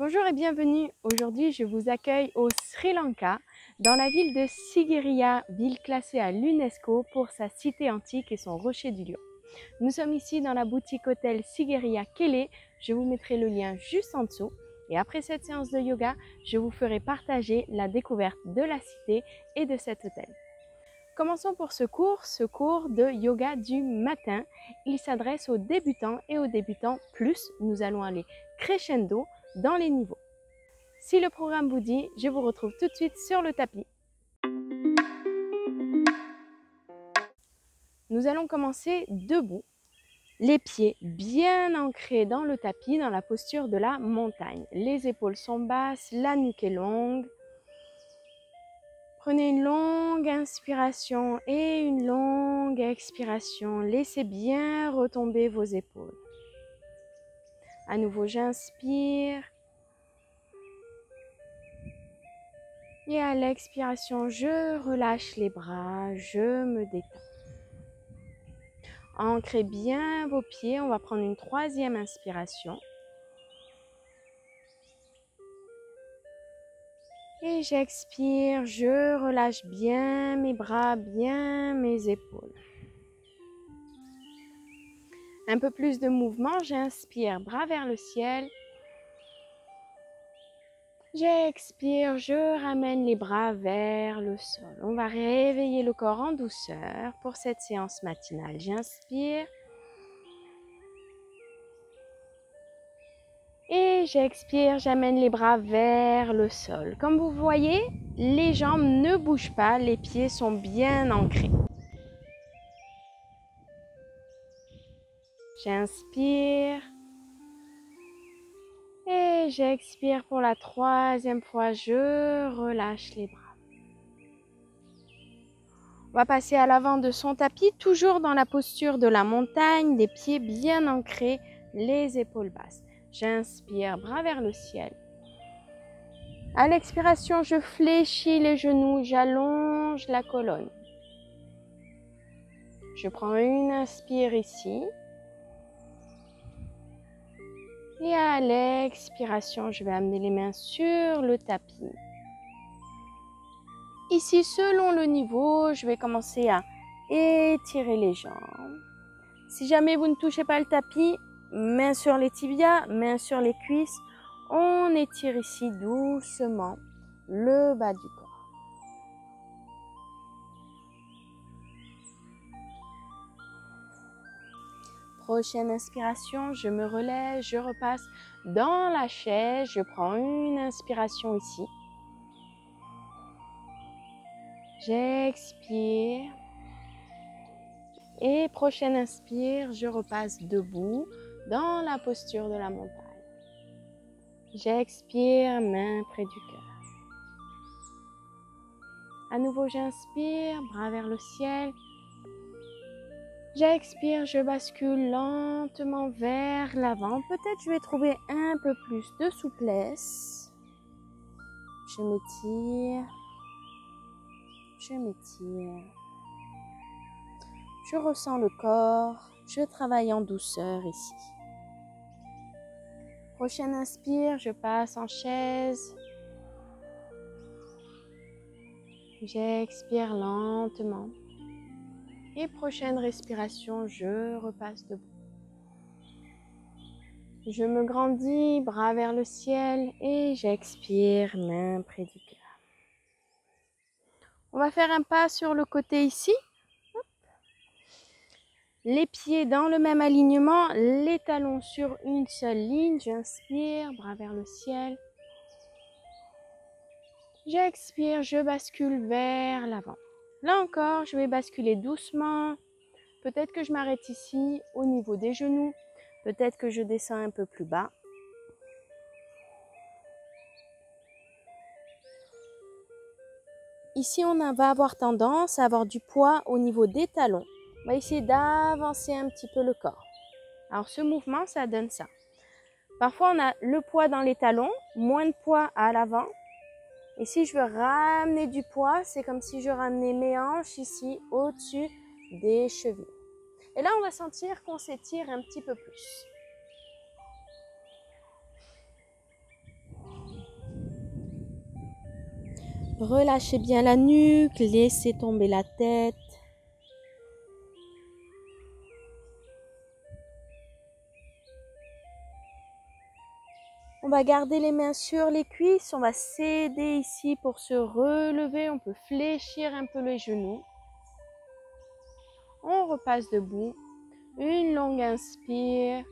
Bonjour et bienvenue. Aujourd'hui, je vous accueille au Sri Lanka, dans la ville de Sigiriya, ville classée à l'UNESCO pour sa cité antique et son rocher du lion. Nous sommes ici dans la boutique hôtel Sigiriya Kele. Je vous mettrai le lien juste en dessous. Et après cette séance de yoga, je vous ferai partager la découverte de la cité et de cet hôtel. Commençons pour ce cours de yoga du matin. Il s'adresse aux débutants et aux débutants plus. Nous allons aller crescendo dans les niveaux. Si le programme vous dit, je vous retrouve tout de suite sur le tapis. Nous allons commencer debout, les pieds bien ancrés dans le tapis, dans la posture de la montagne. Les épaules sont basses, la nuque est longue. Prenez une longue inspiration et une longue expiration. Laissez bien retomber vos épaules. À nouveau, j'inspire. Et à l'expiration, je relâche les bras, je me détends. Ancrez bien vos pieds. On va prendre une troisième inspiration. Et j'expire, je relâche bien mes bras, bien mes épaules. Un peu plus de mouvement, j'inspire, bras vers le ciel. J'expire, je ramène les bras vers le sol. On va réveiller le corps en douceur pour cette séance matinale. J'inspire. Et j'expire, j'amène les bras vers le sol. Comme vous voyez, les jambes ne bougent pas, les pieds sont bien ancrés. J'inspire. Et j'expire pour la troisième fois, je relâche les bras. On va passer à l'avant de son tapis, toujours dans la posture de la montagne, les pieds bien ancrés, les épaules basses. J'inspire, bras vers le ciel. À l'expiration, je fléchis les genoux, j'allonge la colonne. Je prends une inspire ici. Et à l'expiration, je vais amener les mains sur le tapis. Ici, selon le niveau, je vais commencer à étirer les jambes. Si jamais vous ne touchez pas le tapis, mains sur les tibias, mains sur les cuisses, on étire ici doucement le bas du corps. Prochaine inspiration, je me relève, je repasse dans la chaise, je prends une inspiration ici. J'expire. Et prochaine inspire, je repasse debout dans la posture de la montagne. J'expire, main près du cœur. À nouveau, j'inspire, bras vers le ciel. J'expire, je bascule lentement vers l'avant. Peut-être je vais trouver un peu plus de souplesse. Je m'étire. Je m'étire. Je ressens le corps. Je travaille en douceur ici. Prochaine inspire, je passe en chaise. J'expire lentement. Et prochaine respiration, je repasse debout. Je me grandis, bras vers le ciel et j'expire, main près du cœur. On va faire un pas sur le côté ici. Les pieds dans le même alignement, les talons sur une seule ligne. J'inspire, bras vers le ciel. J'expire, je bascule vers l'avant. Là encore, je vais basculer doucement. Peut-être que je m'arrête ici au niveau des genoux. Peut-être que je descends un peu plus bas. Ici, on va avoir tendance à avoir du poids au niveau des talons. On va essayer d'avancer un petit peu le corps. Alors, ce mouvement, ça donne ça. Parfois, on a le poids dans les talons, moins de poids à l'avant. Et si je veux ramener du poids, c'est comme si je ramenais mes hanches ici au-dessus des chevilles. Et là, on va sentir qu'on s'étire un petit peu plus. Relâchez bien la nuque, laissez tomber la tête. On va garder les mains sur les cuisses, on va s'aider ici pour se relever, on peut fléchir un peu les genoux. On repasse debout, une longue inspire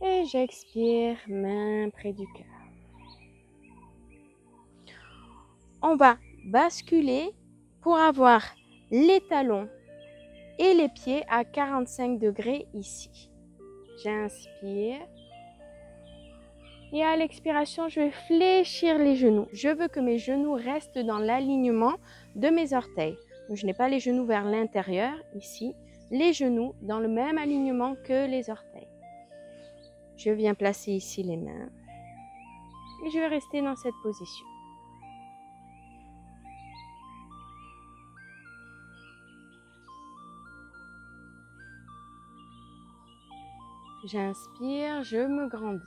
et j'expire, main près du cœur. On va basculer pour avoir les talons et les pieds à 45 degrés ici. J'inspire. Et à l'expiration, je vais fléchir les genoux. Je veux que mes genoux restent dans l'alignement de mes orteils. Donc, je n'ai pas les genoux vers l'intérieur, ici. Les genoux dans le même alignement que les orteils. Je viens placer ici les mains. Et je vais rester dans cette position. J'inspire, je me grandis.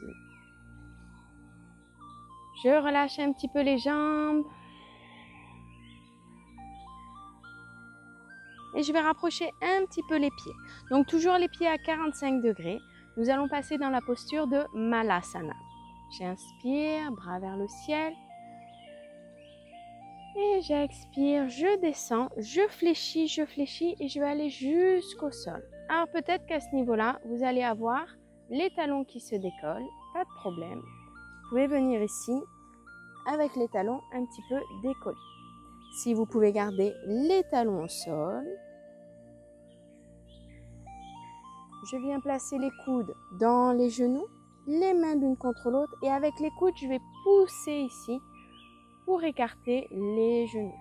Je relâche un petit peu les jambes. Et je vais rapprocher un petit peu les pieds. Donc toujours les pieds à 45 degrés. Nous allons passer dans la posture de Malasana. J'inspire, bras vers le ciel. Et j'expire, je descends, je fléchis et je vais aller jusqu'au sol. Alors peut-être qu'à ce niveau-là, vous allez avoir les talons qui se décollent, pas de problème. Vous pouvez venir ici avec les talons un petit peu décollés. Si vous pouvez garder les talons au sol, je viens placer les coudes dans les genoux, les mains l'une contre l'autre et avec les coudes, je vais pousser ici pour écarter les genoux.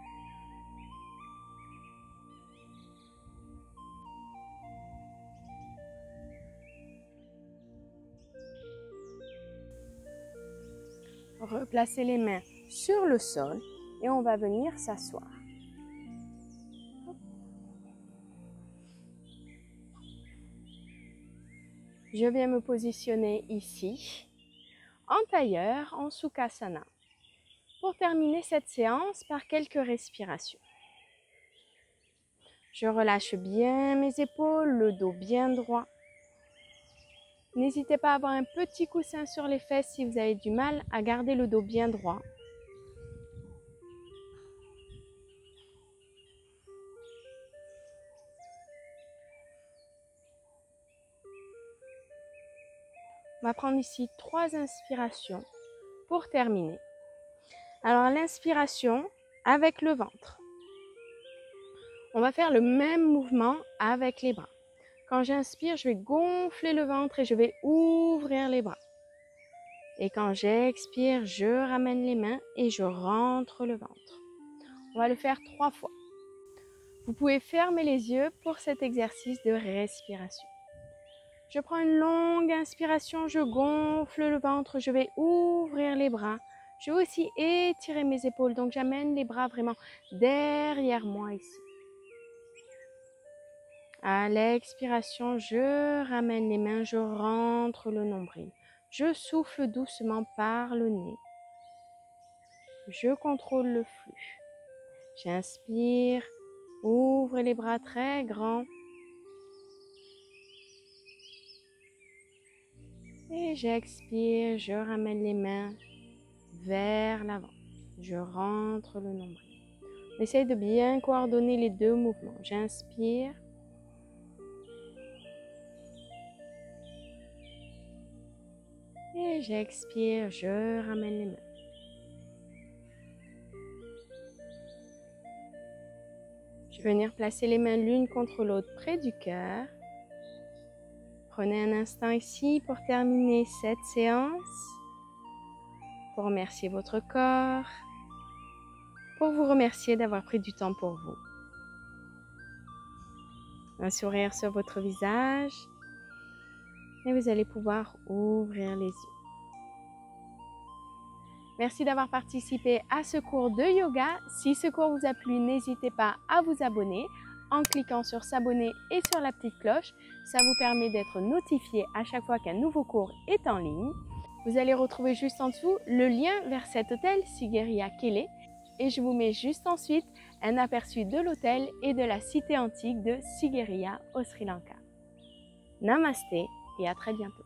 Replacez les mains sur le sol et on va venir s'asseoir. Je viens me positionner ici, en tailleur, en Sukhasana, pour terminer cette séance par quelques respirations. Je relâche bien mes épaules, le dos bien droit. N'hésitez pas à avoir un petit coussin sur les fesses si vous avez du mal à garder le dos bien droit. On va prendre ici 3 inspirations pour terminer. Alors l'inspiration avec le ventre. On va faire le même mouvement avec les bras. Quand j'inspire, je vais gonfler le ventre et je vais ouvrir les bras. Et quand j'expire, je ramène les mains et je rentre le ventre. On va le faire 3 fois. Vous pouvez fermer les yeux pour cet exercice de respiration. Je prends une longue inspiration, je gonfle le ventre, je vais ouvrir les bras. Je vais aussi étirer mes épaules, donc j'amène les bras vraiment derrière moi ici. À l'expiration, je ramène les mains, je rentre le nombril. Je souffle doucement par le nez. Je contrôle le flux. J'inspire, ouvre les bras très grands. Et j'expire, je ramène les mains vers l'avant. Je rentre le nombril. On essaye de bien coordonner les deux mouvements. J'inspire. Et j'expire, je ramène les mains. Je vais venir placer les mains l'une contre l'autre près du cœur. Prenez un instant ici pour terminer cette séance, pour remercier votre corps, pour vous remercier d'avoir pris du temps pour vous. Un sourire sur votre visage et vous allez pouvoir ouvrir les yeux. Merci d'avoir participé à ce cours de yoga. Si ce cours vous a plu, n'hésitez pas à vous abonner en cliquant sur s'abonner et sur la petite cloche. Ça vous permet d'être notifié à chaque fois qu'un nouveau cours est en ligne. Vous allez retrouver juste en dessous le lien vers cet hôtel Sigiriya Kele et je vous mets juste ensuite un aperçu de l'hôtel et de la cité antique de Sigiriya au Sri Lanka. Namasté et à très bientôt.